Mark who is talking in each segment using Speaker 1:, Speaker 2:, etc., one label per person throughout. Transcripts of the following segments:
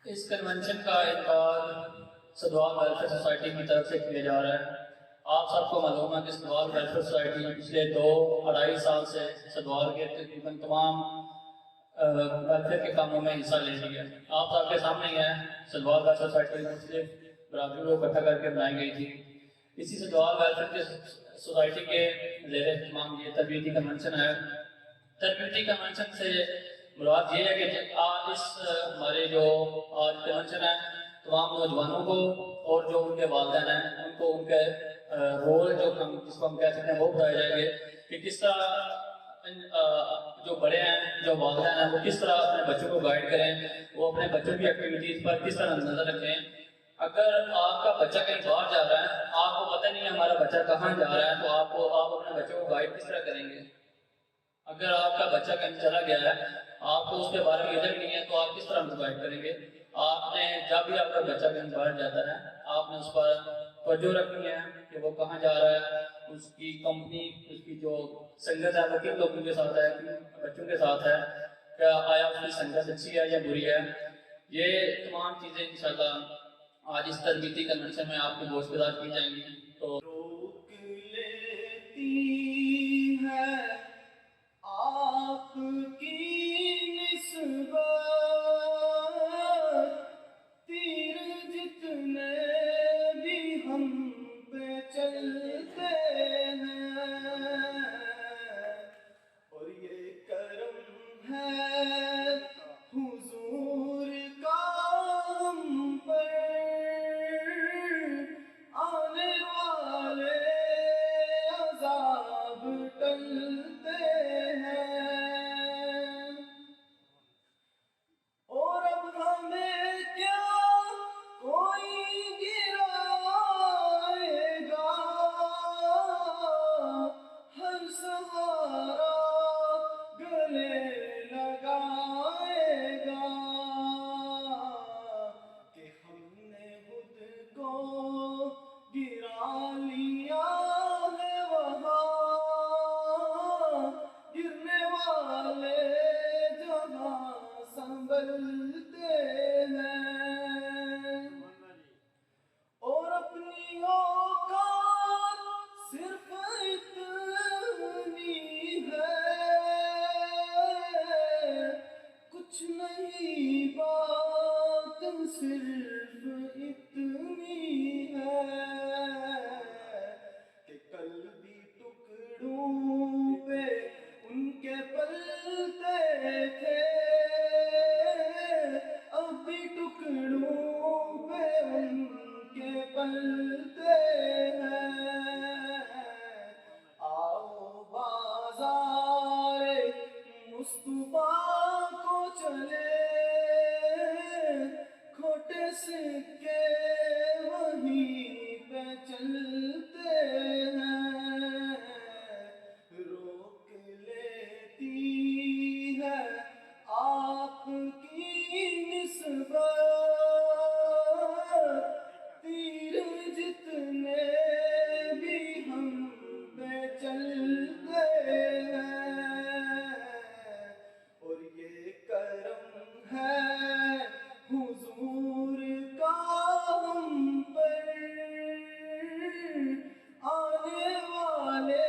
Speaker 1: اس convention کا انعقاد سدوال welfare society کی طرف سے کیا جا رہا ہے۔ آپ سب کو معلوم ہے کہ سدوال ویلفیئر سوسائٹی پچھلے 2-2.5 سال سے سدوال کے تقریباً تمام ویلفیئر کے کاموں میں حصہ لے رہی ہے۔ آپ سب کے سامنے ہی ہے سدوال ویلفیئر سوسائٹی مختلف برادریوں کو اکٹھا کر کے بنائی گئی تھی۔ اسی سدوال ویلفیئر کے سوسائٹی کے زیر اہتمام یہ تربیتی کنونشن ہے۔ تربیتی کنونشن سے مراد یہ ہے کہ آج ہمارے جو آج کنونشن ہے تمام نوجوانوں کو اور جو ان کے والدین ہیں ان کو ان کے رول جس کو ہم کہہ سکتے ہیں وہ بتائے جائیں گے کہ کس طرح جو بڑے ہیں جو والدین ہیں وہ کس طرح اپنے بچوں کو گائیڈ کریں، وہ اپنے بچوں کی ایکٹیویٹیز پر کس طرح نظر رکھیں۔ اگر آپ کا بچہ کہیں باہر جا رہا ہے، آپ کو پتہ نہیں ہے ہمارا بچہ کہاں جا رہا ہے، تو آپ اپنے بچوں کو گائیڈ کس طرح کریں گے؟ اگر آپ کا بچہ کہیں چلا گیا ہے، آپ کو اس کے بارے میں علم نہیں ہے، تو آپ کس طرح گائیڈ کریں گے؟ آپ نے جب بھی آپ کا بچہ کہیں باہر جاتا ہے، آپ نے اس پر توجہ رکھنی ہے کہ وہ کہاں جا رہا ہے، اس کی کمپنی، اس کی جو سنگت ہے وہ کن لوگوں کے ساتھ ہے، کن بچوں کے ساتھ ہے، کیا آیا اس کی سنگت اچھی ہے یا بری ہے۔ یہ تمام چیزیں انشاءاللہ آج اس تربیتی کنونشن میں آپ کو گوشت گزار کی جائیں گی۔ تو
Speaker 2: روک لیتی ہے آپ کی نسبت، تیر جتنے بھی ہم پہ چلتے ہیں، اور یہ کرم ہے حضور کا ہم پر، آنے والے عذاب ٹلتے ہیں، اور اب ہمیں کیا کوئی گرائے گا، ہر سہارا گلے لگائے گا، کہ ہم نے خود کو گرا لیا ہے وہاں، گرنے والے جہاں سنبھلتے ہیں، اور اپنی اوقات صرف اتنی ہے، کچھ نہیں بات صرف اتنی ہے، کہ کل بھی ٹکڑوں پہ ان کے پلتے تھے، اب بھی ٹکڑوں پہ ان کے پلتے ہیں، آؤ بازار مصطفیٰ کو چلے، کھوٹے سکے وہیں پہ چلتے ہیں، روک لیتی ہے آپ کی نسبت، تیر جتنے بھی ہم پہ چلتے ہیں، اور یہ کرم ہے حضور کا ہم پر، آنے والے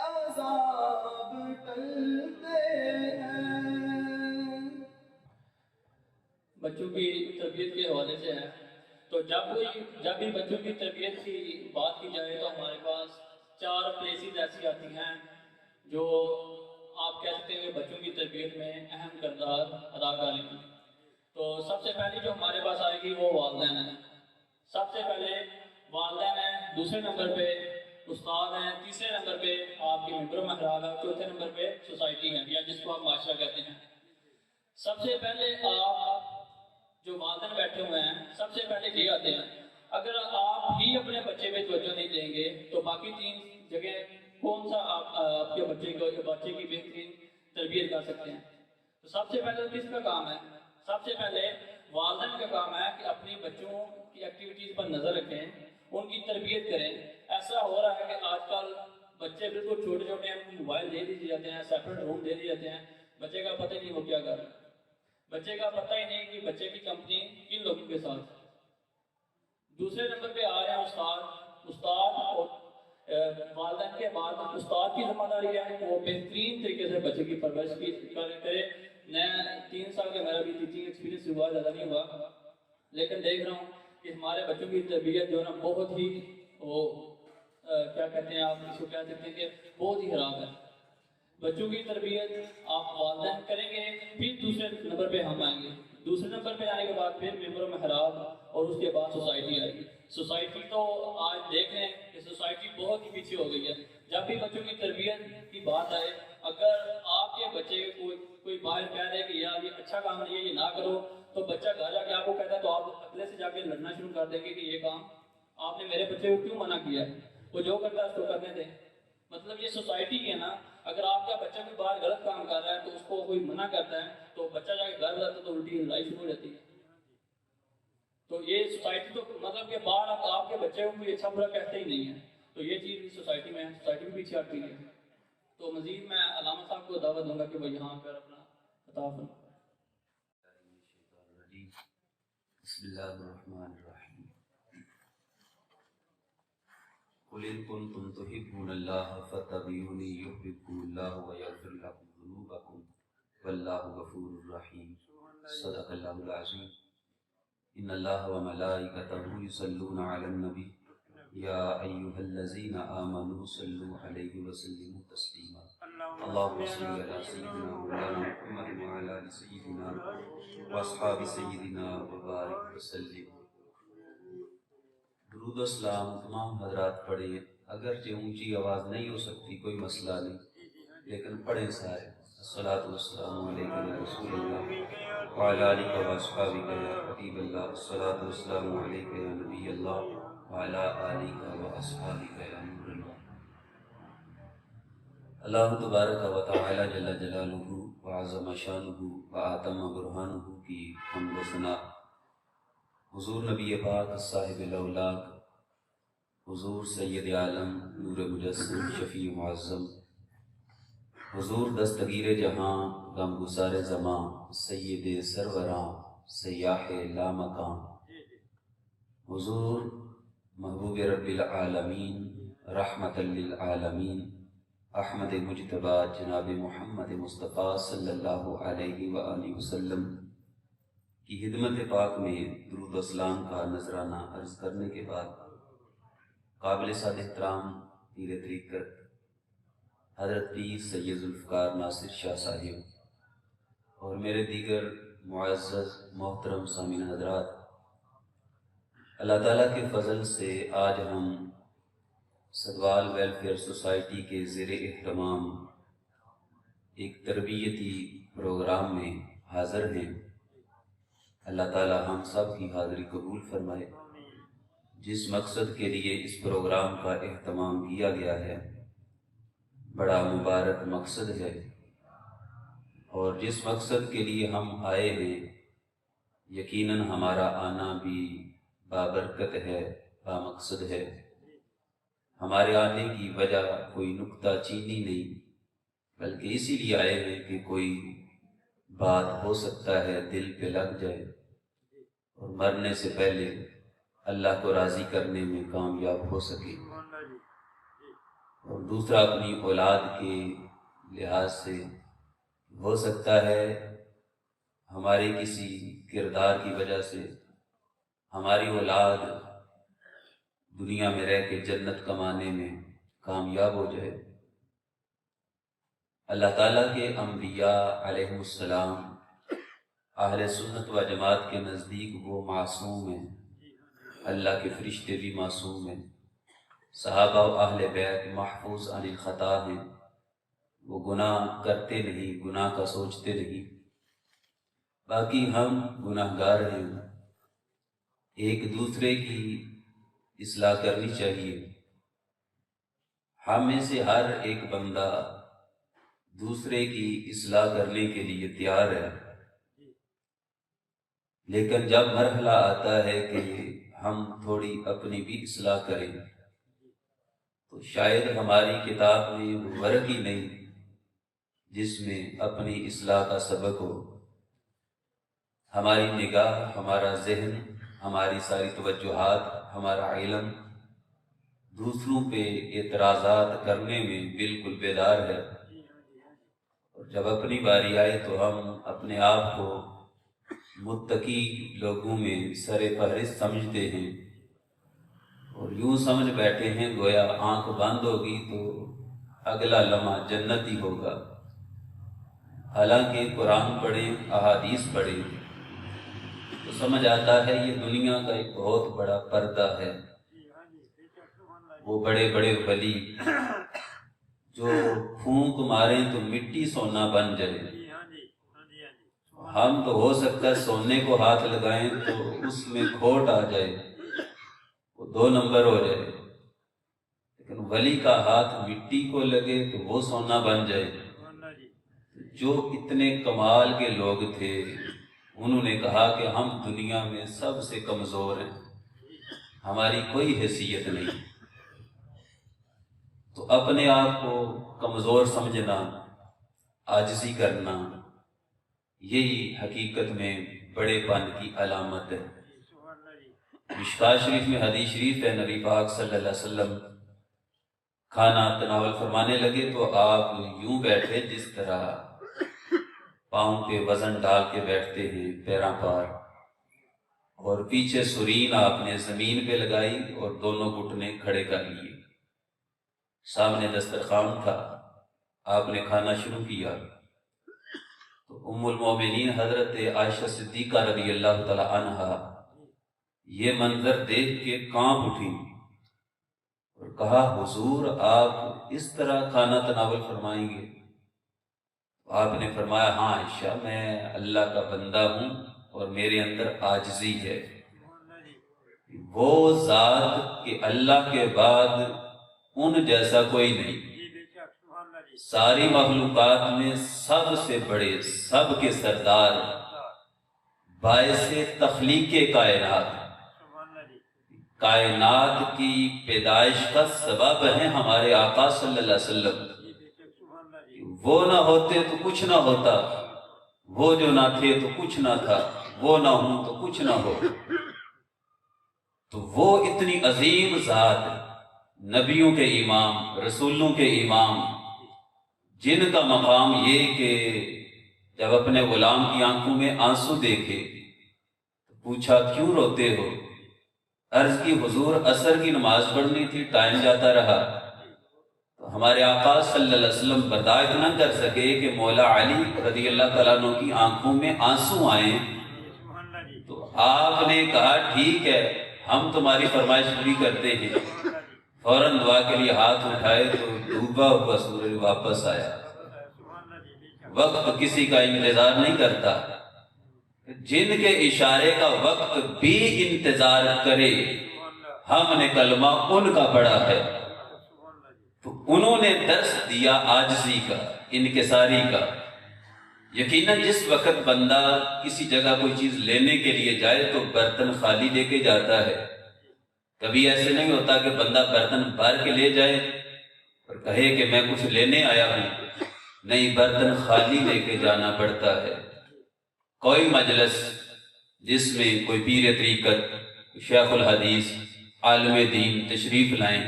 Speaker 2: عذاب ٹلتے ہیں۔
Speaker 1: بچوں کی تربیت کے حوالے سے ہے، تو جب بھی بچوں کی تربیت کی بات کی جائے تو ہمارے پاس 4 پلیسز ایسی آتی ہیں جو آپ کہہ سکتے ہیں کہ بچوں کی تربیت میں اہم کردار ادا کریں گی۔ تو سب سے پہلی جو ہمارے پاس آئے گی وہ والدین ہیں۔ سب سے پہلے والدین ہیں، دوسرے نمبر پہ استاد ہیں، تیسرے نمبر پہ آپ کے ممبر محراب ہے، چوتھے نمبر پہ سوسائٹی ہے یا جس کو آپ معاشرہ کہتے ہیں۔ سب سے پہلے آپ جو والدین بیٹھے ہوئے ہیں سب سے پہلے یہ آتے ہیں، اگر آپ ہی اپنے بچے پہ توجہ نہیں دیں گے تو باقی 3 جگہ کون سا آپ کے بچے کی بہترین تربیت کر سکتے ہیں؟ تو سب سے پہلے کس کا کام ہے؟ سب سے پہلے والدین کا کام ہے کہ اپنی بچوں کی ایکٹیویٹیز پر نظر رکھیں، ان کی تربیت کریں۔ ایسا ہو رہا ہے کہ آج کل بچے بالکل چھوٹے چھوٹے ہیں، موبائل دے دیے جاتے ہیں، سیپریٹ روم دے دیے جاتے ہیں، بچے کا پتہ نہیں وہ کیا کر رہا ہے۔ بچے کا پتہ ہی نہیں کہ بچے کی کمپنی کن لوگوں کے ساتھ ہے۔ دوسرے نمبر پہ آ رہے ہیں استاد اور والدین کے بعد استاد کی ذمہ داری ہے کہ وہ بہترین طریقے سے بچے کی پرورش کرے۔ میں 3 سال کا میرا بھی ٹیچنگ ایکسپیرینس ہوا، زیادہ نہیں ہوا، لیکن دیکھ رہا ہوں کہ ہمارے بچوں کی تربیت جو ہے نا بہت ہی وہ کیا کہتے ہیں، آپ اس کو کہہ سکتے ہیں کہ بہت ہی خراب ہے۔ بچوں کی تربیت آپ والدین کریں گے، پھر دوسرے نمبر پہ ہم آئیں گے، دوسرے نمبر پہ آنے کے بعد پھر ممبر محراب، اور اس کے بعد سوسائٹی آئے گی۔ سوسائٹی تو آج دیکھ لیں کہ سوسائٹی بہت ہی پیچھے ہو گئی ہے۔ جب بھی بچوں کی تربیت کی بات آئے، اگر آپ کے بچے کوئی باہر کہہ رہے کہ یار یہ اچھا کام نہیں ہے، یہ نہ کرو، تو بچہ گھر جا کے آپ کو کہتا ہے تو آپ اگلے سے جا کے لڑنا شروع کر دیں گے کہ یہ کام آپ نے میرے بچے کو کیوں منع کیا ہے، وہ جو کرتا ہے اس کو کرنے دیں۔ مطلب یہ سوسائٹی ہے نا، اگر آپ کا بچہ کوئی باہر غلط کام کر رہا ہے تو اس کو کوئی منع کرتا ہے تو بچہ جا کے گھر جاتا ہے تو الٹی لڑائی شروع ہو جاتی ہے۔ تو یہ سوسائٹی تو مطلب کہ باہر آپ کے بچے کو کوئی اچھا برا کہتے ہی نہیں ہے، تو یہ چیز بھی سوسائٹی میں ہے، سوسائٹی بھی پیچھے ہٹ گئی ہے۔ تو مزید میں علامہ صاحب کو دعوت دوں گا کہ وہ یہاں پر اپنا خطاب فرمائیں۔
Speaker 3: بسم اللہ الرحمن الرحیم۔ قل ان کنتم تحبون اللہ فاتبعونی یحببکم اللہ ویغفر لکم ذنوبکم واللہ غفور رحیم۔ صدق اللہ العظیم۔ ان اللہ وملائکتہ یصلون علی النبی یا ایھا الذین آمنوا صلوا علیہ وسلموا تسلیما۔ اللہم صل علی سیدنا مولانا محمد وعلی آل سیدنا واصحاب سیدنا وبارک وسلم۔ درود و سلام تمام حضرات پڑھیں، اگرچہ اونچی آواز نہیں ہو سکتی کوئی مسئلہ نہیں، لیکن پڑھیں سارے۔ الصلاۃ والسلام علیکم یا رسول اللہ وعلی آلہ واصحابہ یا حبیب اللہ، الصلاۃ والسلام علیکم یا نبی اللہ وعلی آلہ واصحابہ یا نور اللہ۔ اللہ تبارک و تعالی جل جلالہ وعظم شانہ وآتم برہانہ کی حمد و ثنا حضور نبی پاک صاحب الاولاق، حضور سید عالم نور مجسم شفیع معظم، حضور دستگیر جہاں غم گسار زماں سید سروراں سیاح لامکاں، حضور محبوب رب العالمین رحمت للعالمین احمد مجتبی جناب محمد مصطفیٰ صلی اللہ علیہ وآلہ وسلم کی خدمت پاک میں درود و سلام کا نذرانہ عرض کرنے کے بعد قابل صد احترام پیر طریقت حضرت پیر سید ذوالفقار ناصر شاہ صاحب اور میرے دیگر معزز محترم سامعین حضرات، اللہ تعالیٰ کے فضل سے آج ہم سدوال ویلفیئر سوسائٹی کے زیر اہتمام ایک تربیتی پروگرام میں حاضر ہیں۔ اللہ تعالیٰ ہم سب کی حاضری قبول فرمائے۔ جس مقصد کے لیے اس پروگرام کا اہتمام کیا گیا ہے بڑا مبارک مقصد ہے، اور جس مقصد کے لیے ہم آئے ہیں یقیناً ہمارا آنا بھی بابرکت ہے، بامقصد ہے۔ ہمارے آنے کی وجہ کوئی نکتہ چینی نہیں، بلکہ اسی لیے آئے ہیں کہ کوئی بات ہو سکتا ہے دل پہ لگ جائے اور مرنے سے پہلے اللہ کو راضی کرنے میں کامیاب ہو سکے، اور دوسرا اپنی اولاد کے لحاظ سے ہو سکتا ہے ہمارے کسی کردار کی وجہ سے ہماری اولاد دنیا میں رہ کے جنت کمانے میں کامیاب ہو جائے۔ اللہ تعالیٰ کے انبیاء علیہ السلام اہل سنت و جماعت کے نزدیک وہ معصوم ہیں، اللہ کے فرشتے بھی معصوم ہیں، صحابہ و اہل بیت محفوظ عن الخطا ہیں، وہ گناہ کرتے نہیں، گناہ کا سوچتے نہیں۔ باقی ہم گناہ گار ہیں، ایک دوسرے کی اصلاح کرنی چاہیے۔ ہم میں سے ہر ایک بندہ دوسرے کی اصلاح کرنے کے لیے تیار ہے، لیکن جب مرحلہ آتا ہے کہ ہم تھوڑی اپنی بھی اصلاح کریں تو شاید ہماری کتاب میں وہ ورق ہی نہیں جس میں اپنی اصلاح کا سبق ہو۔ ہماری نگاہ، ہمارا ذہن، ہماری ساری توجہات، ہمارا علم دوسروں پہ اعتراضات کرنے میں بالکل بیدار ہے، اور جب اپنی باری آئے تو ہم اپنے آپ کو متقی لوگوں میں سر فہرست سمجھتے ہیں، اور یوں سمجھ بیٹھے ہیں گویا آنکھ بند ہوگی تو اگلا لمحہ جنت ہی ہوگا۔ حالانکہ قرآن پڑھیں، احادیث پڑھیں تو سمجھ آتا ہے یہ دنیا کا ایک بہت بڑا پردہ ہے۔ وہ بڑے بڑے ولی جو پھونک ماریں تو مٹی سونا بن جائے، ہم تو ہو سکتا ہے سونے کو ہاتھ لگائیں تو اس میں کھوٹ آ جائے، وہ 2 نمبر ہو جائے، لیکن ولی کا ہاتھ مٹی کو لگے تو وہ سونا بن جائے۔ جو اتنے کمال کے لوگ تھے انہوں نے کہا کہ ہم دنیا میں سب سے کمزور ہیں، ہماری کوئی حیثیت نہیں۔ تو اپنے آپ کو کمزور سمجھنا، عاجزی کرنا، یہی حقیقت میں بڑے پن کی علامت ہے۔ مشکوٰۃ شریف میں حدیث شریف ہے، نبی پاک صلی اللہ علیہ وسلم کھانا تناول فرمانے لگے تو آپ یوں بیٹھے جس طرح پاؤں پہ وزن ڈال کے بیٹھتے ہیں پیراں پار، اور پیچھے سرین آپ نے زمین پہ لگائی اور دونوں گھٹنے کھڑے کر لیے، سامنے دسترخوان تھا، آپ نے کھانا شروع کیا تو ام المومنین حضرت عائشہ صدیقہ رضی اللہ تعالی عنہا یہ منظر دیکھ کے کانپ اٹھی اور کہا حضور آپ اس طرح کھانا تناول فرمائیں گے؟ آپ نے فرمایا ہاں عائشہ، میں اللہ کا بندہ ہوں اور میرے اندر عاجزی ہے۔ وہ ذات کہ اللہ کے بعد ان جیسا کوئی نہیں، ساری مخلوقات میں سب سے بڑے، سب کے سردار، باعث تخلیق کائنات کی پیدائش کا سبب ہیں ہمارے آقا صلی اللہ علیہ وسلم۔ وہ نہ ہوتے تو کچھ نہ ہوتا، وہ جو نہ تھے تو کچھ نہ تھا، وہ نہ ہوں تو کچھ نہ ہو۔ تو وہ اتنی عظیم ذات، نبیوں کے امام، رسولوں کے امام، جن کا مقام یہ کہ جب اپنے غلام کی آنکھوں میں آنسو دیکھے تو پوچھا کیوں روتے ہو؟ عرض کی حضور عصر کی نماز پڑھنی تھی، ٹائم جاتا رہا۔ تو ہمارے آقا صلی اللہ علیہ وسلم برداشت نہ کر سکے کہ مولا علی رضی اللہ تعالیٰ عنہ کی آنکھوں میں آنسو آئیں، تو آپ نے کہا ٹھیک ہے ہم تمہاری فرمائش پوری کرتے ہیں۔ فوراً دعا کے لیے ہاتھ اٹھائے تو ڈوبا ہوا سورج واپس آیا۔ وقت کسی کا انتظار نہیں کرتا، جن کے اشارے کا وقت بھی انتظار کرے، ہم نے کلمہ ان کا پڑھا ہے۔ تو انہوں نے درس دیا عاجزی کا، انکساری کا۔ یقیناً جس وقت بندہ کسی جگہ کوئی چیز لینے کے لیے جائے تو برتن خالی لے کے جاتا ہے، کبھی ایسے نہیں ہوتا کہ بندہ برتن بھر کے لے جائے اور کہے کہ میں کچھ لینے آیا ہوں، نہیں، برتن خالی لے کے جانا پڑتا ہے۔ کوئی مجلس جس میں کوئی پیر طریقت، شیخ الحدیث، عالم دین تشریف لائیں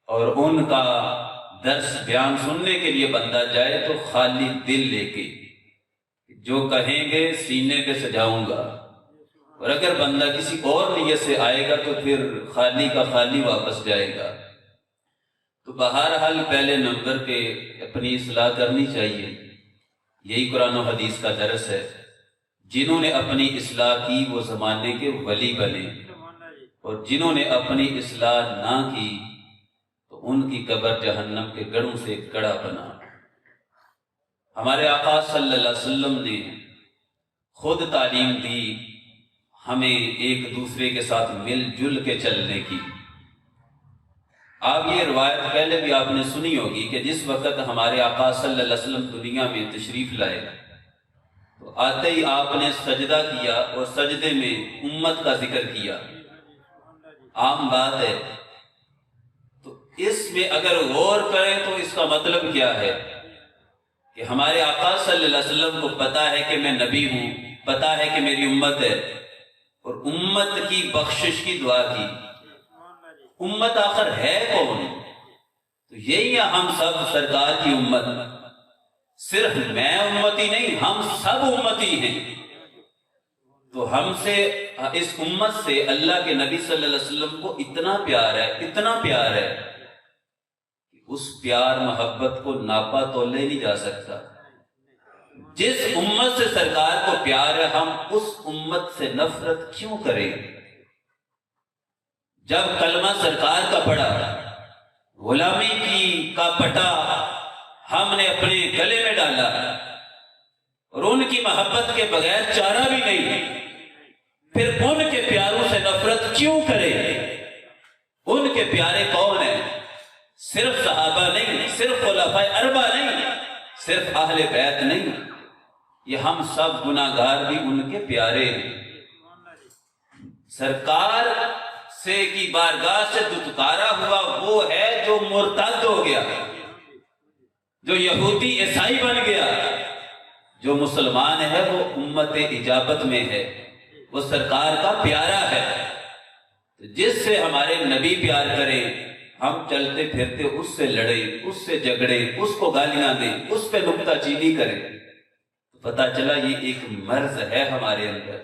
Speaker 3: اور ان کا درس بیان سننے کے لیے بندہ جائے تو خالی دل لے کے، جو کہیں گے سینے پہ سجاؤں گا، اور اگر بندہ کسی اور نیت سے آئے گا تو پھر خالی کا خالی واپس جائے گا۔ تو بہرحال پہلے نمبر پہ اپنی اصلاح کرنی چاہیے، یہی قرآن و حدیث کا درس ہے۔ جنہوں نے اپنی اصلاح کی وہ زمانے کے ولی بنے، اور جنہوں نے اپنی اصلاح نہ کی تو ان کی قبر جہنم کے گڑھوں سے گڑھا بنا۔ ہمارے آقا صلی اللہ علیہ وسلم نے خود تعلیم دی ہمیں ایک دوسرے کے ساتھ مل جل کے چلنے کی۔ آپ یہ روایت پہلے بھی آپ نے سنی ہوگی کہ جس وقت ہمارے آقا صلی اللہ علیہ وسلم دنیا میں تشریف لائے تو آتے ہی آپ نے سجدہ کیا اور سجدے میں امت کا ذکر کیا، عام بات ہے۔ تو اس میں اگر غور کریں تو اس کا مطلب کیا ہے کہ ہمارے آقا صلی اللہ علیہ وسلم کو پتا ہے کہ میں نبی ہوں، پتا ہے کہ میری امت ہے، اور امت کی بخشش کی دعا کی۔ امت آخر ہے کون؟ تو یہی ہے ہم سب سرکار کی امت۔ صرف میں امتی نہیں، ہم سب امتی ہیں۔ تو ہم سے، اس امت سے اللہ کے نبی صلی اللہ علیہ وسلم کو اتنا پیار ہے، اتنا پیار ہے کہ اس پیار محبت کو ناپا تولے نہیں جا سکتا۔ جس امت سے سرکار کو پیار ہے، ہم اس امت سے نفرت کیوں کریں؟ جب کلمہ سرکار کا پڑھا، غلامی کا پٹا ہم نے اپنے گلے میں ڈالا، اور ان کی محبت کے بغیر چارہ بھی نہیں، پھر ان کے پیاروں سے نفرت کیوں کرے؟ ان کے پیارے کون ہیں؟ صرف صحابہ نہیں، صرف خلفائے اربعہ نہیں، صرف اہل بیت نہیں، یہ ہم سب گناہگار بھی ان کے پیارے ہیں۔ سرکار سے کی بارگاہ سے دتکارا ہوا وہ ہے جو مرتد ہو گیا، جو یہودی عیسائی بن گیا۔ جو مسلمان ہے وہ امت اجابت میں ہے، وہ سرکار کا پیارا ہے۔ جس سے ہمارے نبی پیار کرے، ہم چلتے پھرتے اس سے لڑے، اس سے جھگڑے، اس کو گالیاں دیں، اس پہ نکتہ چینی کریں، تو پتہ چلا یہ ایک مرض ہے ہمارے اندر۔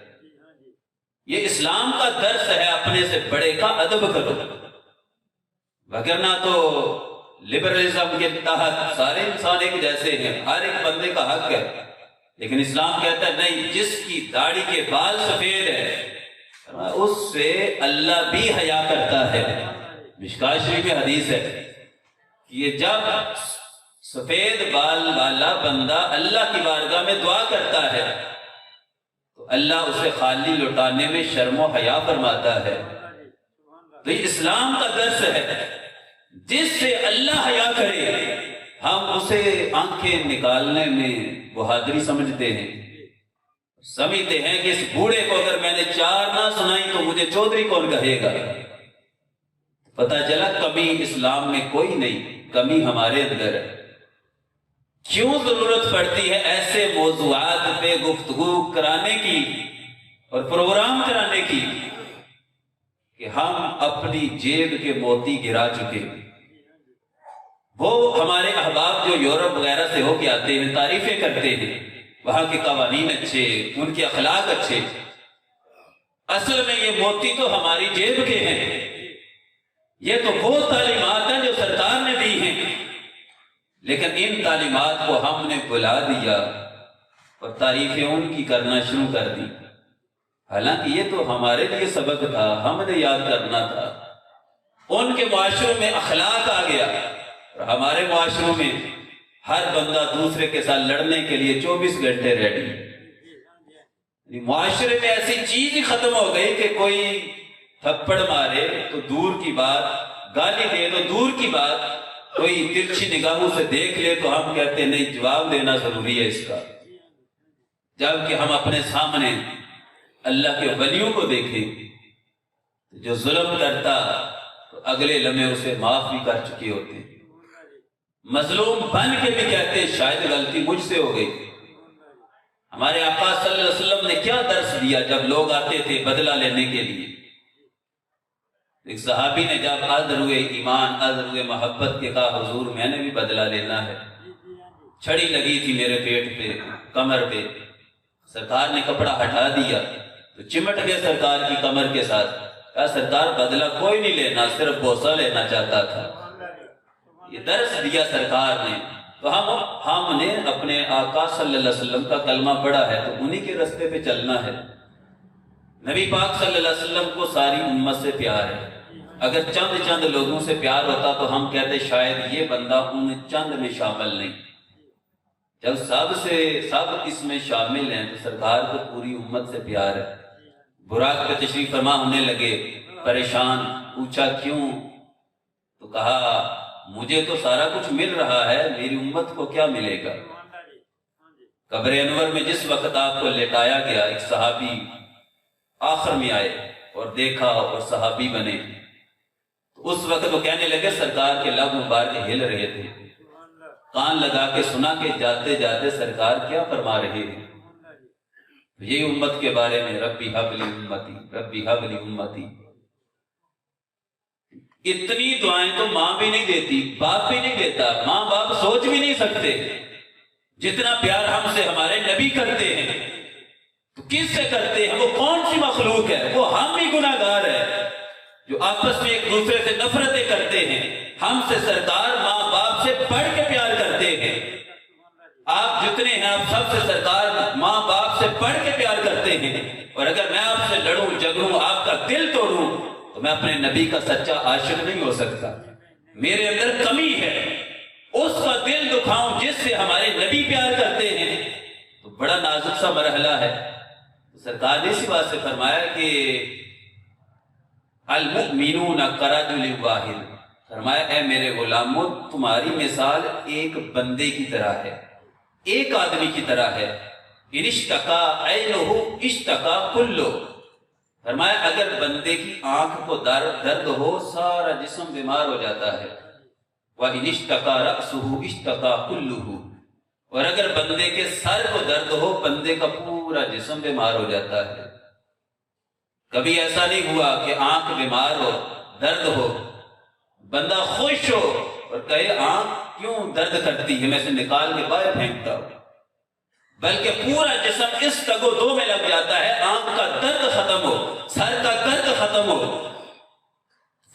Speaker 3: یہ اسلام کا درس ہے، اپنے سے بڑے کا ادب کرو، وگرنہ تو لبرلزم کے تحت سارے انسان ایک جیسے ہیں، ہر ایک بندے کا حق ہے، لیکن اسلام کہتا ہے نہیں، جس کی داڑھی کے بال سفید ہے اس سے اللہ بھی حیا کرتا ہے۔ مشکاہ شریف میں حدیث ہے کہ یہ جب سفید بال والا بندہ اللہ کی بارگاہ میں دعا کرتا ہے تو اللہ اسے خالی لوٹانے میں شرم و حیا فرماتا ہے۔ تو یہ اسلام کا درس ہے، جس سے اللہ حیا کرے ہم اسے آنکھیں نکالنے میں بہادری سمجھتے ہیں، سمجھتے ہیں کہ اس بوڑھے کو اگر میں نے چار نہ سنائی تو مجھے چودھری کون کہے گا۔ پتہ چلا کمی اسلام میں کوئی نہیں، کمی ہمارے اندر ہے۔ کیوں ضرورت پڑتی ہے ایسے موضوعات پہ گفتگو کرانے کی اور پروگرام کرانے کی کہ ہم اپنی جیب کے موتی گرا چکے۔ وہ ہمارے احباب جو یورپ وغیرہ سے ہو کے آتے ہیں تعریفیں کرتے ہیں، وہاں کے قوانین اچھے، ان کے اخلاق اچھے، اصل میں یہ موتی تو ہماری جیب کے ہیں۔ یہ تو وہ تعلیمات ہیں جو سرکار نے دی ہیں، لیکن ان تعلیمات کو ہم نے بلا دیا اور تعریفیں ان کی کرنا شروع کر دی، حالانکہ یہ تو ہمارے لیے سبق تھا، ہم نے یاد کرنا تھا۔ ان کے معاشروں میں اخلاق آ گیا، اور ہمارے معاشروں میں ہر بندہ دوسرے کے ساتھ لڑنے کے لیے 24 گھنٹے ریڈی۔ معاشرے میں ایسی چیز ہی ختم ہو گئی کہ کوئی تھپڑ مارے تو دور کی بات، گالی دے تو دور کی بات، کوئی ترچھی نگاہوں سے دیکھ لے تو ہم کہتے ہیں نہیں، جواب دینا ضروری ہے اس کا، جبکہ ہم اپنے سامنے اللہ کے ولیوں کو دیکھیں جو ظلم کرتا تو اگلے لمحے اسے معاف بھی کر چکے ہوتے، مظلوم بن کے بھی کہتے ہیں شاید غلطی مجھ سے ہو گئی۔ ہمارے آقا صلی اللہ علیہ وسلم نے کیا درس دیا جب لوگ آتے تھے بدلہ لینے کے لیے؟ ایک صحابی نے جب عذر ہوئے ایمان، عذر ہوئے محبت کے، کہا حضور میں نے بھی بدلہ لینا ہے، چھڑی لگی تھی میرے پیٹ پہ، کمر پہ، سرکار نے کپڑا ہٹا دیا تو چمٹ گئے سرکار کی کمر کے ساتھ، کہا سرکار بدلہ کوئی نہیں لینا، صرف بوسہ لینا چاہتا تھا۔ یہ درس دیا سرکار نے، تو ہم نے اپنے آقا صلی اللہ علیہ وسلم کا کلمہ پڑھا ہے تو انہی کے رستے پہ چلنا ہے۔ نبی پاک صلی اللہ علیہ وسلم کو ساری امت سے پیار ہے، اگر چند لوگوں سے پیار ہوتا تو ہم کہتے شاید یہ بندہ ان چند میں شامل نہیں۔ جب سب اس میں شامل ہیں تو سرکار کو پوری امت سے پیار ہے۔ براق پہ تشریف فرما ہونے لگے، پریشان، پوچھا کیوں؟ تو کہا مجھے تو سارا کچھ مل رہا ہے، میری امت کو کیا ملے گا؟ قبر انور میں جس وقت آپ کو لٹایا گیا، ایک صحابی آخر میں آئے اور دیکھا اور صحابی بنے، تو اس وقت وہ کہنے لگے، سرکار کے لب مبارک ہل رہے تھے، کان لگا کے سنا کہ جاتے جاتے سرکار کیا فرما رہے ہیں۔ یہی امت کے بارے میں ربی حب لی امتی، ربی حب لی امتی، اتنی دعائیں تو ماں بھی نہیں دیتی، باپ بھی نہیں دیتا، ماں باپ سوچ بھی نہیں سکتے جتنا پیار ہم سے ہمارے نبی کرتے ہیں۔ تو کس سے کرتے ہیں؟ وہ کون سی مخلوق ہے؟ وہ ہم ہی گناہ گار ہے جو آپس میں ایک دوسرے سے نفرتیں کرتے ہیں۔ ہم سے سرکار ماں باپ سے بڑھ کے پیار کرتے ہیں۔ آپ جتنے ہیں آپ سب سے سرکار ماں باپ سے بڑھ کے پیار کرتے ہیں، اور اگر میں آپ سے لڑوں جھگڑوں آپ کا دل توڑوں تو میں اپنے نبی کا سچا عاشق نہیں ہو سکتا۔ میرے اندر کمی ہے، اس کا دل دکھاؤں جس سے ہمارے نبی پیار کرتے ہیں، تو بڑا نازک سا مرحلہ ہے۔ سرکار نے اسی بات سے فرمایا کہ المؤمنون کرجل واحد، فرمایا اے میرے غلاموں تمہاری مثال ایک بندے کی طرح ہے، ایک آدمی کی طرح ہے۔ ان اشتکا عینہ اشتکا کلہ، فرمایا اگر بندے کی آنکھ کو درد ہو سارا جسم بیمار ہو جاتا ہے۔ وَإِنِ اشْتَكَا رَأْسُهُ اشْتَكَا كُلُّهُ، اور اگر بندے کے سر کو درد ہو بندے کا پورا جسم بیمار ہو جاتا ہے۔ کبھی ایسا نہیں ہوا کہ آنکھ بیمار ہو درد ہو بندہ خوش ہو اور کہے آنکھ کیوں درد کرتی ہے میں اسے نکال کے باہر پھینکتا ہوں، بلکہ پورا جسم اس تگ و دو میں لگ جاتا ہے، آنکھ کا درد ختم ہو، سر کا درد ختم ہو۔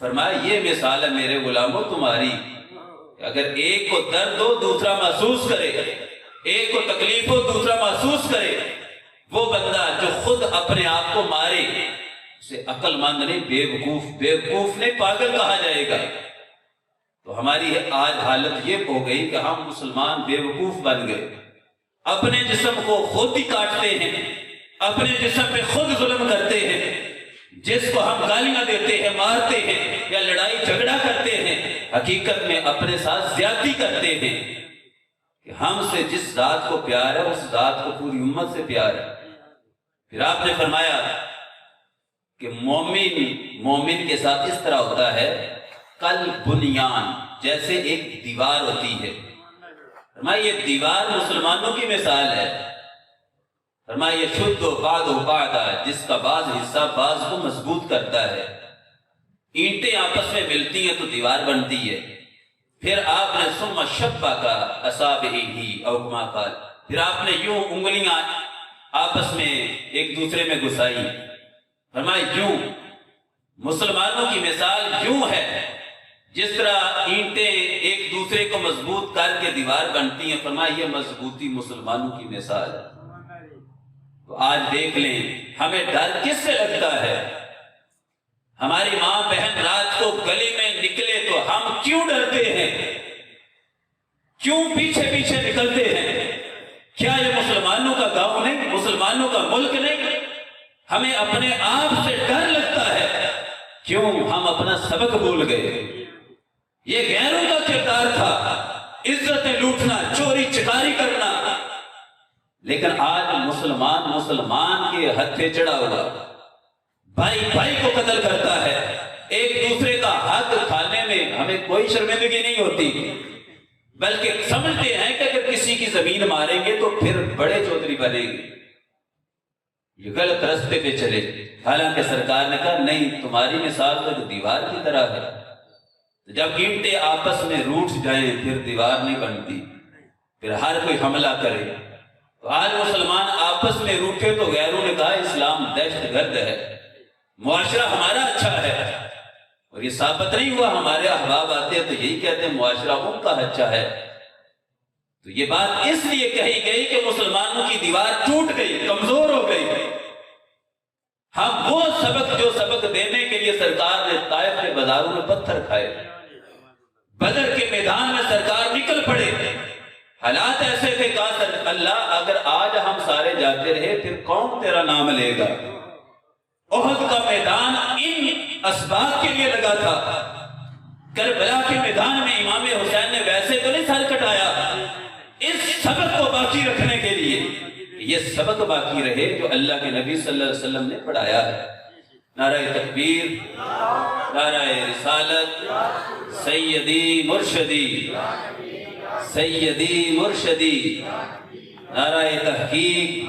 Speaker 3: فرمایا یہ مثال ہے میرے غلاموں تمہاری، اگر ایک کو درد ہو دوسرا محسوس کرے، ایک کو تکلیف ہو دوسرا محسوس کرے، وہ بندہ جو خود اپنے آپ کو مارے اسے عقل مند نہیں بیوقوف نہیں پاگل کہا جائے گا۔ تو ہماری آج حالت یہ ہو گئی کہ ہم مسلمان بیوقوف بن گئے، اپنے جسم کو خود ہی کاٹتے ہیں، اپنے جسم پہ خود ظلم کرتے ہیں، جس کو ہم گالیاں دیتے ہیں مارتے ہیں یا لڑائی جھگڑا کرتے ہیں حقیقت میں اپنے ساتھ زیادتی کرتے ہیں کہ ہم سے جس ذات کو پیار ہے اس ذات کو پوری امت سے پیار ہے۔ پھر آپ نے فرمایا کہ مومن کے ساتھ اس طرح ہوتا ہے کل بنیان، جیسے ایک دیوار ہوتی ہے۔ فرمایا یہ دیوار مسلمانوں کی مثال ہے۔ فرمایا یہ شد و بعد و بعدا، جس کا بعض حصہ بعض کو مضبوط کرتا ہے۔ اینٹیں آپس میں ملتی ہیں تو دیوار بنتی ہے۔ پھر آپ نے ثم شبکہ اصابعہ او کما قال، پھر آپ نے یوں انگلیاں آپس میں ایک دوسرے میں گھسائی۔ فرمایا یوں مسلمانوں کی مثال یوں ہے جس طرح اینٹیں ایک دوسرے کو مضبوط کر کے دیوار بنتی ہیں۔ فرمایا یہ مضبوطی مسلمانوں کی مثال ہے۔ تو آج دیکھ لیں ہمیں ڈر کس سے لگتا ہے؟ ہماری ماں بہن رات کو گلی میں نکلے تو ہم کیوں ڈرتے ہیں؟ کیوں پیچھے پیچھے نکلتے ہیں؟ کیا یہ مسلمانوں کا گاؤں نہیں، مسلمانوں کا ملک نہیں؟ ہمیں اپنے آپ سے ڈر لگتا ہے، کیوں ہم اپنا سبق بھول گئے؟ یہ غیروں کا کردار تھا، عزتیں لوٹنا، چوری چکاری کرنا، لیکن آج مسلمان کے ہتھے چڑھا ہوا، بھائی بھائی کو قتل کرتا ہے، ایک دوسرے کا حق کھانے میں ہمیں کوئی شرمندگی نہیں ہوتی، بلکہ سمجھتے ہیں کہ اگر کسی کی زمین ماریں گے تو پھر بڑے چودھری بنیں گے، یہ غلط راستے پہ چلے۔ حالانکہ سرکار نے کہا نہیں، تمہاری مثال تو دیوار کی طرح ہے، جب اینٹیں آپس میں روٹ جائیں پھر دیوار نہیں بنتی، پھر ہر کوئی حملہ کرے۔ تو آج مسلمان آپس میں روٹے تو غیروں نے کہا اسلام دہشت گرد ہے، معاشرہ ہمارا اچھا ہے، اور یہ ثابت نہیں ہوا۔ ہمارے احباب آتے ہیں تو یہی کہتے ہیں معاشرہ ان کا اچھا ہے۔ تو یہ بات اس لیے کہی گئی کہ مسلمانوں کی دیوار ٹوٹ گئی، کمزور ہو گئی۔ ہم وہ سبق جو سبق دینے کے لیے سرکار نے طائف کے بازاروں میں پتھر کھائے، بدر کے میدان میں سرکار نکل پڑے، حالات ایسے تھے کہا اللہ اگر آج ہم سارے جاتے رہے پھر کون تیرا نام لے گا۔ احد کا میدان ان اسباب کے لیے لگا تھا، کربلا کے میدان میں امام حسین نے ویسے تو نہیں سر کٹایا، اس سبق کو باقی رکھنے کے لیے یہ سبق باقی رہے جو اللہ کے نبی صلی اللہ علیہ وسلم نے پڑھایا ہے۔ نعرہ تکبیر، نعرہ رسالت، سیدی مرشدی، سیدی مرشدی، نعرہ تحقیق،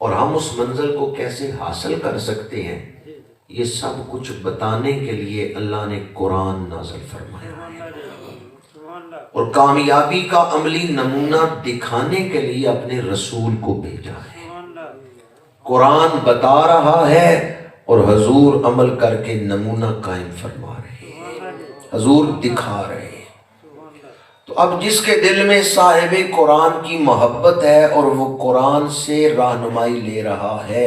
Speaker 4: اور ہم اس منزل کو کیسے حاصل کر سکتے ہیں، یہ سب کچھ بتانے کے لیے اللہ نے قرآن نازل فرمایا ہے، اور کامیابی کا عملی نمونہ دکھانے کے لیے اپنے رسول کو بھیجا ہے۔ قرآن بتا رہا ہے اور حضور عمل کر کے نمونہ قائم فرما رہے ہیں، حضور دکھا رہے ہیں۔ تو اب جس کے دل میں صاحب قرآن کی محبت ہے اور وہ قرآن سے رہنمائی لے رہا ہے،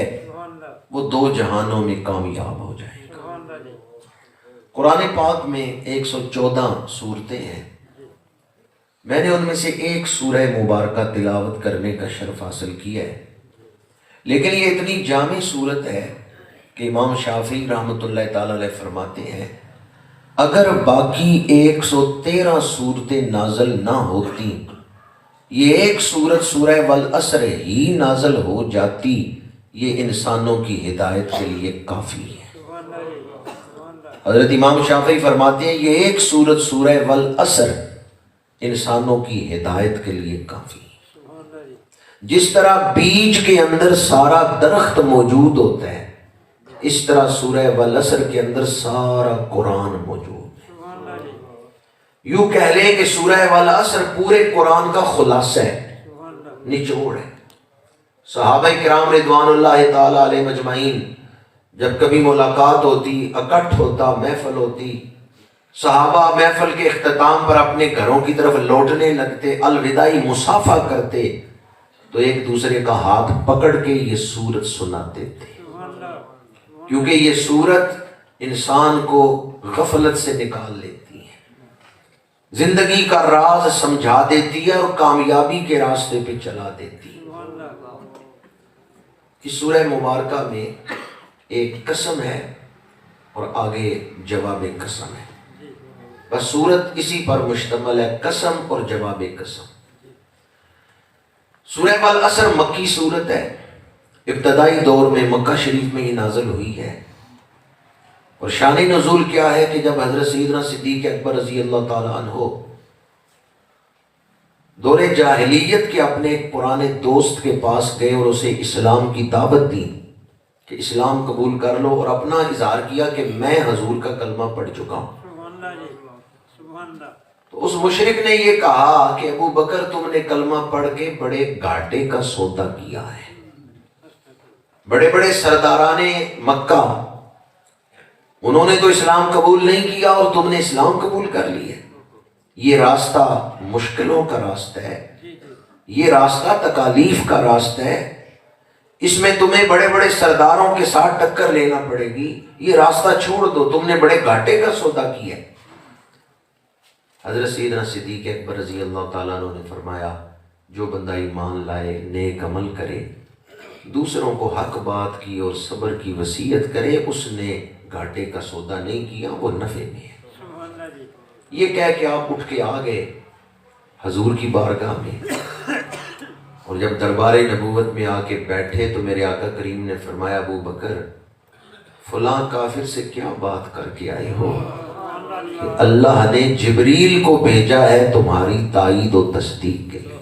Speaker 4: وہ دو جہانوں میں کامیاب ہو جائے گا۔ قرآن پاک میں 114 سورتیں ہیں، میں نے ان میں سے ایک سورہ مبارکہ تلاوت کرنے کا شرف حاصل کیا ہے، لیکن یہ اتنی جامع سورت ہے کہ امام شافعی رحمۃ اللہ تعالی علیہ فرماتے ہیں اگر باقی 113 صورتیں نازل نہ ہوتی، یہ ایک سورت سورہ والعصر ہی نازل ہو جاتی، یہ انسانوں کی ہدایت کے لیے کافی ہے۔ حضرت امام شافعی فرماتے ہیں یہ ایک سورت سورہ والعصر انسانوں کی ہدایت کے لیے کافی ہے۔ جس طرح بیج کے اندر سارا درخت موجود ہوتا ہے، اس طرح سورہ والعصر کے اندر سارا قرآن موجود ہے۔ یوں کہہ لیں کہ سورہ والعصر پورے قرآن کا خلاصہ ہے، نچوڑ ہے۔ صحابہ کرام رضوان اللہ تعالی علیہ مجمعین جب کبھی ملاقات ہوتی، اکٹھ ہوتا، محفل ہوتی، صحابہ محفل کے اختتام پر اپنے گھروں کی طرف لوٹنے لگتے، الوداعی مصافحہ کرتے، تو ایک دوسرے کا ہاتھ پکڑ کے یہ سورت سناتے تھے، کیونکہ یہ سورت انسان کو غفلت سے نکال لیتی ہے، زندگی کا راز سمجھا دیتی ہے اور کامیابی کے راستے پہ چلا دیتی ہے۔ اس سورہ مبارکہ میں ایک قسم ہے اور آگے جواب قسم ہے، بس سورت اسی پر مشتمل ہے، قسم اور جواب قسم۔ سورہ والعصر مکی سورت ہے، ابتدائی دور میں مکہ شریف میں ہی نازل ہوئی ہے، اور شان نزول کیا ہے کہ جب حضرت سیدنا صدیق اکبر رضی اللہ تعالی عنہ دور جاہلیت کے اپنے ایک پرانے دوست کے پاس گئے اور اسے اسلام کی دعوت دی کہ اسلام قبول کر لو، اور اپنا اظہار کیا کہ میں حضور کا کلمہ پڑھ چکا ہوں، تو اس مشرک نے یہ کہا کہ ابو بکر تم نے کلمہ پڑھ کے بڑے گھاٹے کا سودا کیا ہے، بڑے بڑے سرداران مکہ انہوں نے تو اسلام قبول نہیں کیا اور تم نے اسلام قبول کر لیا، یہ راستہ مشکلوں کا راستہ ہے، یہ راستہ تکالیف کا راستہ ہے، اس میں تمہیں بڑے بڑے سرداروں کے ساتھ ٹکر لینا پڑے گی، یہ راستہ چھوڑ دو، تم نے بڑے گھاٹے کا سودا کیا ہے۔ حضرت سیدنا صدیق اکبر رضی اللہ تعالیٰ عنہ نے فرمایا جو بندہ ایمان لائے، نیک عمل کرے، دوسروں کو حق بات کی اور صبر کی وصیت کرے، اس نے گھاٹے کا سودا نہیں کیا، وہ نفع میں ہے۔ یہ کہہ کے آپ اٹھ کے آ گئے حضور کی بارگاہ میں، اور جب دربار نبوت میں آ کے بیٹھے تو میرے آقا کریم نے فرمایا ابو بکر فلاں کافر سے کیا بات کر کے آئے ہو، کہ اللہ نے جبریل کو بھیجا ہے تمہاری تائید و تصدیق کے لیے،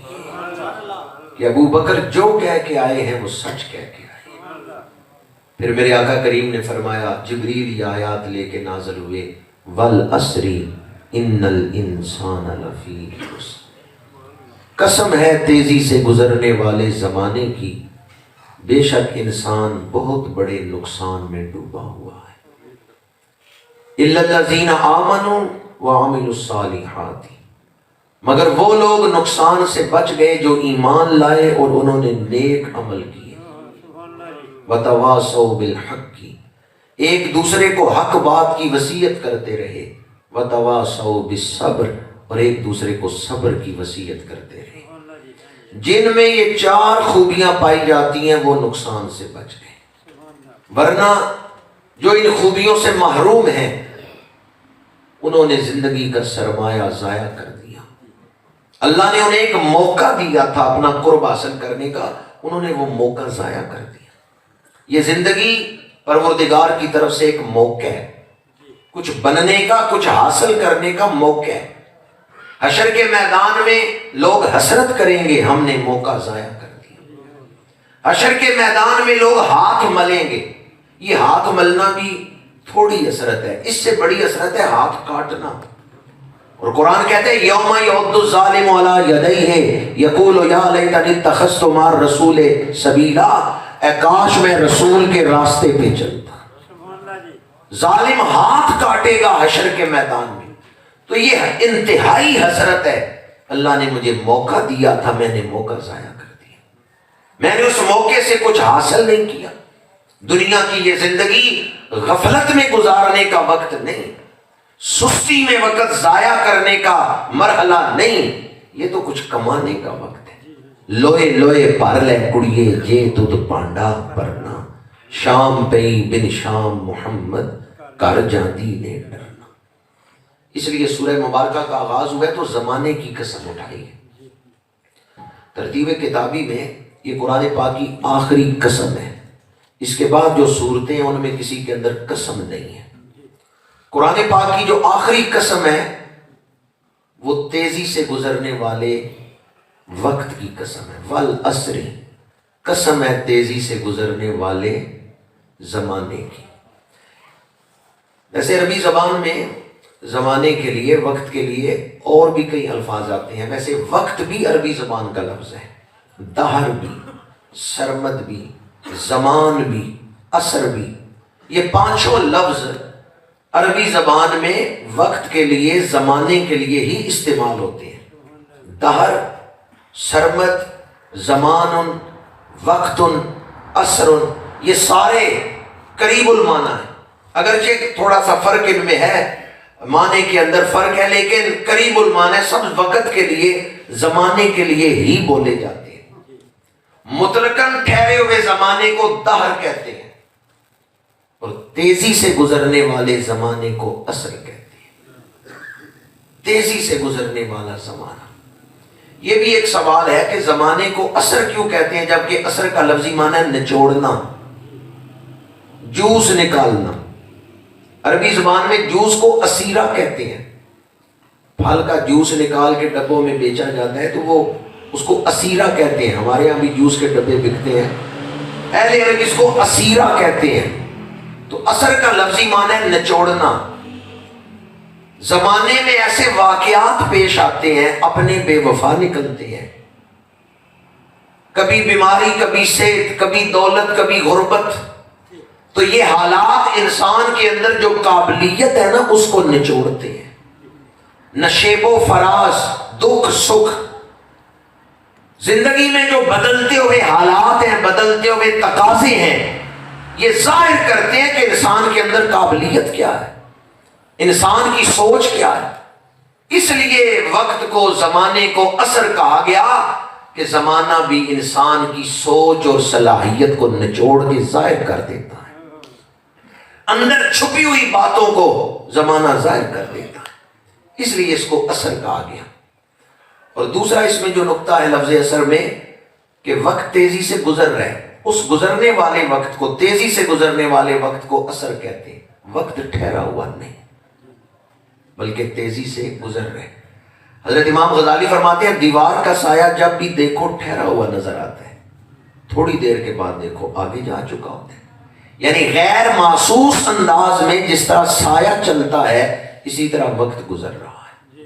Speaker 4: کہ ابو بکر جو کہہ کے آئے ہیں وہ سچ کہہ کے آئے ہیں۔ پھر میرے آقا کریم نے فرمایا جبریل یہ آیات لے کے نازل ہوئے، والعصر ان الانسان لفی خسر، قسم ہے تیزی سے گزرنے والے زمانے کی، بے شک انسان بہت بڑے نقصان میں ڈوبا ہوا ہے۔ الا الذین آمنوا وعملوا الصالحات، مگر وہ لوگ نقصان سے بچ گئے جو ایمان لائے اور انہوں نے نیک عمل کیے، وتواصوا بالحق، ایک دوسرے کو حق بات کی وصیت کرتے رہے، وتواصوا بالصبر، اور ایک دوسرے کو صبر کی وصیت کرتے رہے۔ جن میں یہ چار خوبیاں پائی جاتی ہیں وہ نقصان سے بچ گئے، ورنہ جو ان خوبیوں سے محروم ہیں انہوں نے زندگی کا سرمایہ ضائع کر دیا۔ اللہ نے انہیں ایک موقع دیا تھا اپنا قرب حاصل کرنے کا، انہوں نے وہ موقع ضائع کر دیا۔ یہ زندگی پروردگار کی طرف سے ایک موقع ہے، کچھ بننے کا، کچھ حاصل کرنے کا موقع ہے۔ حشر کے میدان میں لوگ حسرت کریں گے ہم نے موقع ضائع کر دیا۔ حشر کے میدان میں لوگ ہاتھ ملیں گے. یہ ہاتھ ملنا بھی تھوڑی حسرت ہے، اس سے بڑی حسرت ہے ہاتھ کاٹنا. اور قرآن کہتے ہیں یوم یعض الظالم علی یدیہ یقول یا لیتنی اتخذت مع الرسول سبیلا. اے کاش میں رسول کے راستے پہ چلتا. ظالم ہاتھ کاٹے گا حشر کے میدان میں. تو یہ انتہائی حسرت ہے. اللہ نے مجھے موقع دیا تھا، میں نے موقع ضائع کر دیا. میں نے اس موقع سے کچھ حاصل نہیں کیا. دنیا کی یہ زندگی غفلت میں گزارنے کا وقت نہیں، سستی میں وقت ضائع کرنے کا مرحلہ نہیں، یہ تو کچھ کمانے کا وقت ہے. لوہے لوہے پر لے کڑیے جے تد پانڈا پرنا، شام پئی بن شام محمد کر جاندی نے ڈرنا. اس لیے سورہ مبارکہ کا آغاز ہوا ہے تو زمانے کی قسم اٹھائی ہے. ترتیب کتابی میں یہ قرآن پاک کی آخری قسم ہے. اس کے بعد جو صورتیں ہیں ان میں کسی کے اندر قسم نہیں ہے. قرآن پاک کی جو آخری قسم ہے وہ تیزی سے گزرنے والے وقت کی قسم ہے. والعصر، قسم ہے تیزی سے گزرنے والے زمانے کی. ویسے عربی زبان میں زمانے کے لیے، وقت کے لیے اور بھی کئی الفاظ آتے ہیں. ویسے وقت بھی عربی زبان کا لفظ ہے. دہر بھی، سرمد بھی، زمان بھی، عصر بھی، یہ پانچوں لفظ عربی زبان میں وقت کے لیے، زمانے کے لیے ہی استعمال ہوتے ہیں. دہر، سرمد، زمان، وقت، عصر، یہ سارے قریب المعنی ہیں. اگرچہ تھوڑا سا فرق ان میں ہے، معنی کے اندر فرق ہے، لیکن قریب المعنی سب وقت کے لیے، زمانے کے لیے ہی بولے جاتے ہیں. مطلقاً ٹھہرے ہوئے زمانے کو دہر کہتے ہیں اور تیزی سے گزرنے والے زمانے کو عصر کہتے ہیں. تیزی سے گزرنے والا زمانہ. یہ بھی ایک سوال ہے کہ زمانے کو عصر کیوں کہتے ہیں جبکہ عصر کا لفظی معنی ہے نچوڑنا، جوس نکالنا. عربی زبان میں جوس کو اسیرہ کہتے ہیں. پھل کا جوس نکال کے ڈبوں میں بیچا جاتا ہے تو وہ اس کو اسیرہ کہتے ہیں. ہمارے یہاں بھی جوس کے ڈبے بکتے ہیں. اہل عرب اس کو اسیرہ کہتے ہیں. تو عصر کا لفظی معنی ہے نچوڑنا. زمانے میں ایسے واقعات پیش آتے ہیں، اپنے بے وفا نکلتے ہیں. کبھی بیماری، کبھی صحت، کبھی دولت، کبھی غربت. تو یہ حالات انسان کے اندر جو قابلیت ہے نا اس کو نچوڑتے ہیں. نشیب و فراز، دکھ سکھ، زندگی میں جو بدلتے ہوئے حالات ہیں، بدلتے ہوئے تقاضے ہیں، یہ ظاہر کرتے ہیں کہ انسان کے اندر قابلیت کیا ہے، انسان کی سوچ کیا ہے. اس لیے وقت کو، زمانے کو عصر کہا گیا کہ زمانہ بھی انسان کی سوچ اور صلاحیت کو نچوڑ کے ظاہر کر دیتا ہے. اندر چھپی ہوئی باتوں کو زمانہ ظاہر کر دیتا ہے. اس لیے اس کو عصر کہا گیا. اور دوسرا اس میں جو نقطہ ہے لفظ عصر میں کہ وقت تیزی سے گزر رہا ہے، اس گزرنے والے وقت کو، تیزی سے گزرنے والے وقت کو عصر کہتے ہیں. وقت ٹھہرا ہوا نہیں بلکہ تیزی سے گزر رہے. حضرت امام غزالی فرماتے ہیں دیوار کا سایہ جب بھی دیکھو ٹھہرا ہوا نظر آتا ہے، تھوڑی دیر کے بعد دیکھو آگے جا چکا ہوتا ہے. یعنی غیر محسوس انداز میں جس طرح سایہ چلتا ہے اسی طرح وقت گزر رہا ہے.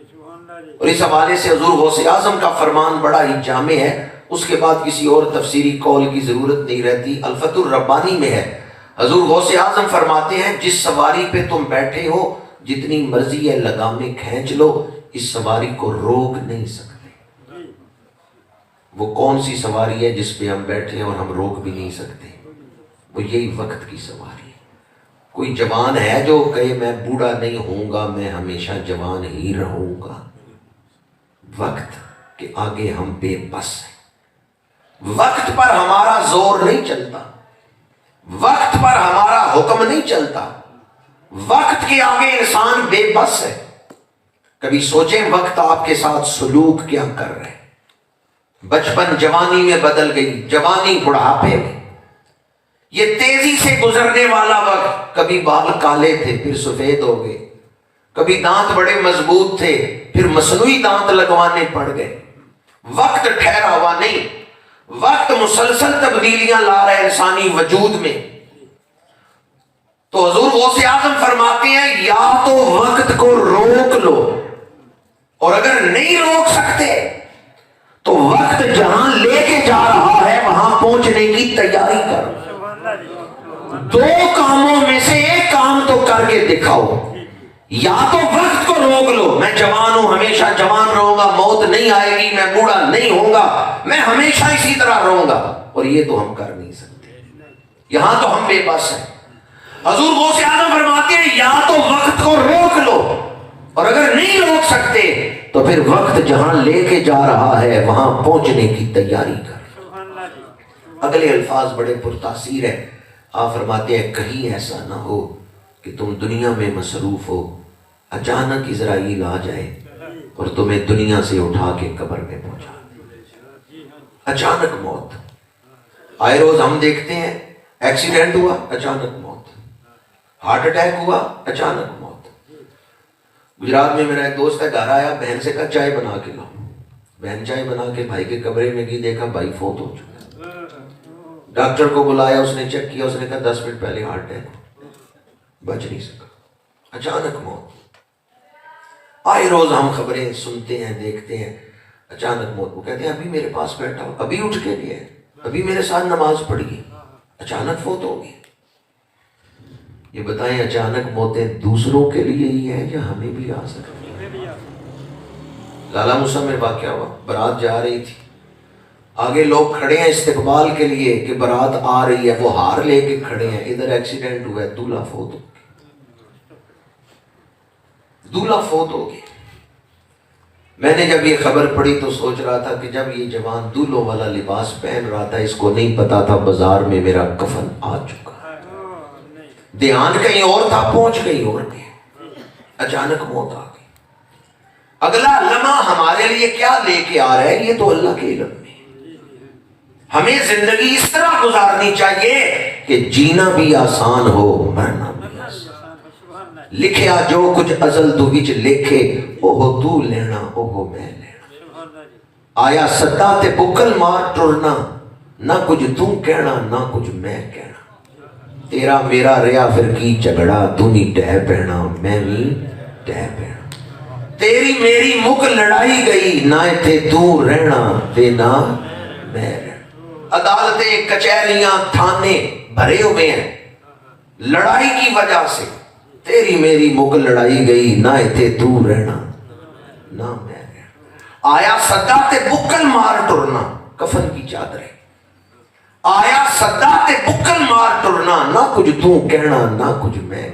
Speaker 4: اور اس حوالے سے حضور غوث اعظم کا فرمان بڑا ہی جامع ہے. اس کے بعد کسی اور تفسیری قول کی ضرورت نہیں رہتی. الفتح الربانی میں ہے، حضور غوث اعظم فرماتے ہیں جس سواری پہ تم بیٹھے ہو جتنی مرضی ہے لگامیں کھینچ لو، اس سواری کو روک نہیں سکتے. وہ کون سی سواری ہے جس پہ ہم بیٹھے ہیں اور ہم روک بھی نہیں سکتے؟ وہ یہی وقت کی سواری ہے. کوئی جوان ہے جو کہے میں بوڑھا نہیں ہوں گا، میں ہمیشہ جوان ہی رہوں گا؟ وقت کے آگے ہم بے بس ہیں. وقت پر ہمارا زور نہیں چلتا، وقت پر ہمارا حکم نہیں چلتا. وقت کے آگے انسان بے بس ہے. کبھی سوچیں وقت آپ کے ساتھ سلوک کیا کر رہے ہیں. بچپن جوانی میں بدل گئی، جوانی بڑھاپے میں. یہ تیزی سے گزرنے والا وقت، کبھی بال کالے تھے پھر سفید ہو گئے، کبھی دانت بڑے مضبوط تھے پھر مصنوعی دانت لگوانے پڑ گئے. وقت ٹھہرا ہوا نہیں. وقت مسلسل تبدیلیاں لا رہا ہے انسانی وجود میں. تو حضور غوث اعظم فرماتے ہیں یا تو وقت کو روک لو، اور اگر نہیں روک سکتے تو وقت جہاں لے کے جا رہا ہے وہاں پہنچنے کی تیاری کرو. دو کاموں میں سے ایک کام تو کر کے دکھاؤ. یا تو وقت کو روک لو، میں جوان ہوں ہمیشہ جوان رہوں گا، موت نہیں آئے گی، میں بوڑھا نہیں ہوں گا، میں ہمیشہ اسی طرح رہوں گا، اور یہ تو ہم کر نہیں سکتے. یہاں تو ہم بے بس ہیں. حضور غوث اعظم فرماتے ہیں یا تو وقت کو روک لو، اور اگر نہیں روک سکتے تو پھر وقت جہاں لے کے جا رہا ہے وہاں پہنچنے کی تیاری کر. اگلے الفاظ بڑے پرتاثیر ہیں. آپ فرماتے ہیں کہیں ایسا نہ ہو کہ تم دنیا میں مصروف ہو، اچانک اسرائیل آ جائے اور تمہیں دنیا سے اٹھا کے قبر میں پہنچا. اچانک موت. آئے روز ہم دیکھتے ہیں ایکسیڈنٹ ہوا اچانک موت، ہارٹ اٹیک ہوا اچانک موت. گجرات میں میرا ایک دوست ہے، گھر آیا، بہن سے کہا چائے بنا کے لاؤ. بہن چائے بنا کے بھائی کے کمرے میں گئی، دیکھا بھائی فوت ہو چکا. ڈاکٹر کو بلایا، اس نے چیک کیا، اس نے کہا 10 منٹ پہلے ہارٹ اٹیک، بچ نہیں سکا. اچانک موت. آئے روز ہم خبریں سنتے ہیں دیکھتے ہیں اچانک موت. وہ کہتے ہیں ابھی میرے پاس بیٹھا ہوں، ابھی اٹھ کے گیا، ابھی میرے ساتھ نماز پڑھی، اچانک فوت ہو گئی. یہ بتائیں اچانک موتیں دوسروں کے لیے ہی ہیں یا ہمیں بھی آ سکتی ہیں؟ لالا موسیٰ میں واقعہ ہوا، برات جا رہی تھی، آگے لوگ کھڑے ہیں استقبال کے لیے کہ برات آ رہی ہے، وہ ہار لے کے کھڑے ہیں. ادھر ایکسیڈنٹ ہوا ہے، دولہا فوت ہو گیا. دولہا فوت ہو گیا. میں نے جب یہ خبر پڑھی تو سوچ رہا تھا کہ جب یہ جوان دولہوں والا لباس پہن رہا تھا، اس کو نہیں پتا تھا بازار میں میرا کفن آ چکا. دھیان کہیں اور تھا، پہنچ کہیں اور گئے. اچانک موت آ گئی. اگلا لمحہ ہمارے لیے کیا لے کے آ رہا ہے یہ تو اللہ کے علم میں. ہمیں زندگی اس طرح گزارنی چاہیے کہ جینا بھی آسان ہو، مرنا بھی آسان. لکھیا جو کچھ ازل تو وچ لکھے، اوہ تو لینا اوہ میں لینا. آیا سدا تے بکل مار ٹرنا، نہ کچھ تو کہنا نہ کچھ میں کہنا. تیرا میرا ریا پھر کی جھگڑا، تو نہیں ڈہ پہنا میں نہیں ڈہ پہنا. تیری میری مک لڑائی گئی، نہ اتھے تو رہنا تے نہ میں رہنا. عدالتیں کچہریاں تھانے بھرے ہوئے ہیں لڑائی کی وجہ سے. تیری میری مک لڑائی گئی، نہ اتھے تو رہنا نہ میں رہنا. آیا سدا تے بکل مار ٹرنا، کفن کی چادریں. آیا سدا تے بکل مار ٹرنا، نہ کچھ تو کہنا نہ کچھ میں